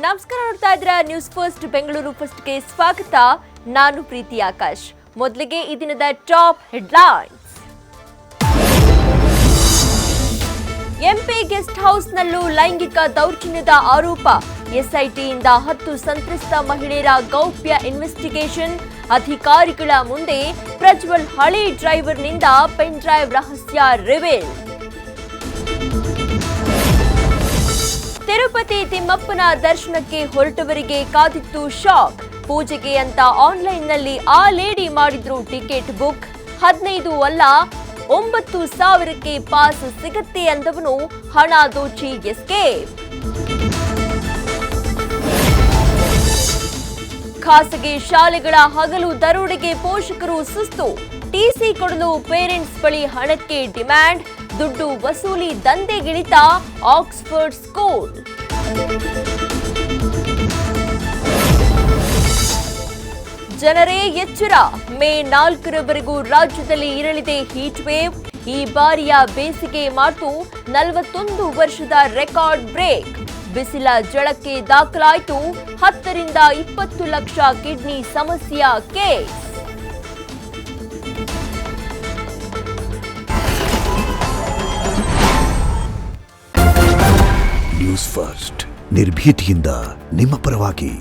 ನಮಸ್ಕಾರ, ನೋಡ್ತಾ ಇದ್ದೀರಾ ನ್ಯೂಸ್ ಫಸ್ಟ್ ಬೆಂಗಳೂರು ಫಸ್ಟ್ಗೆ ಸ್ವಾಗತ. ನಾನು ಪ್ರೀತಿ ಆಕಾಶ್. ಮೊದಲಿಗೆ ಈ ದಿನದ ಟಾಪ್ ಹೆಡ್ಲೈನ್ಸ್. ಎಂಪಿ ಗೆಸ್ಟ್ ಹೌಸ್ನಲ್ಲೂ ಲೈಂಗಿಕ ದೌರ್ಜನ್ಯದ ಆರೋಪ. ಎಸ್ಐಟಿಯಿಂದ 10 ಸಂತ್ರಸ್ತ ಮಹಿಳೆಯರ ಗೌಪ್ಯ ಇನ್ವೆಸ್ಟಿಗೇಷನ್. ಅಧಿಕಾರಿಗಳ ಮುಂದೆ ಪ್ರಜ್ವಲ್ ಹಳಿ ಡ್ರೈವರ್ನಿಂದ ಪೆನ್ ಡ್ರೈವ್ ರಹಸ್ಯ ರಿವೀಲ್. ತಿರುಪತಿ ತಿಮ್ಮಪ್ಪನ ದರ್ಶನಕ್ಕೆ ಹೊರಟವರಿಗೆ ಕಾದಿತ್ತು ಶಾಕ್. ಪೂಜೆಗೆ ಅಂತ ಆನ್ಲೈನ್ನಲ್ಲಿ ಆ ಲೇಡಿ ಮಾಡಿದ್ರು ಟಿಕೆಟ್ ಬುಕ್. 15 ಅಲ್ಲ 9,000ಕ್ಕೆ ಪಾಸ್ ಸಿಗತ್ತೆ ಅಂದವನು ಹಣ ದೋಚಿ ಎಸ್ಕೇಪ್. ಖಾಸಗಿ ಶಾಲೆಗಳ ಹಗಲು ದರೋಡೆಗೆ ಪೋಷಕರು ಸುಸ್ತು. ಟಿಸಿ ಕೊಡಲು ಪೇರೆಂಟ್ಸ್ ಬಳಿ ಹಣಕ್ಕೆ ಡಿಮ್ಯಾಂಡ್. ದುಡ್ಡು ವಸೂಲಿ ದಂಧೆಗಿಳಿತ ಆಕ್ಸ್ಫರ್ಡ್ ಸ್ಕೂಲ್. ಜನರೇ ಎಚ್ಚರ, ಮೇ 4ರವರೆಗೂ ರಾಜ್ಯದಲ್ಲಿ ಇರಲಿದೆ ಹೀಟ್ ವೇವ್. ಈ ಬಾರಿಯ ಬೇಸಿಗೆ ಮಾತು 41 ವರ್ಷದ ರೆಕಾರ್ಡ್ ಬ್ರೇಕ್. ಬಿಸಿಲ ಜಳಕ್ಕೆ ದಾಖಲಾಯಿತು 10 ರಿಂದ 20 ಲಕ್ಷ ಕಿಡ್ನಿ ಸಮಸ್ಯೆಯ ಕೇಸ್. ನ್ಯೂಸ್ ಫಸ್ಟ್ ನಿರ್ಭೀತಿಯಿಂದ ನಿಮ್ಮ ಪರವಾಗಿ.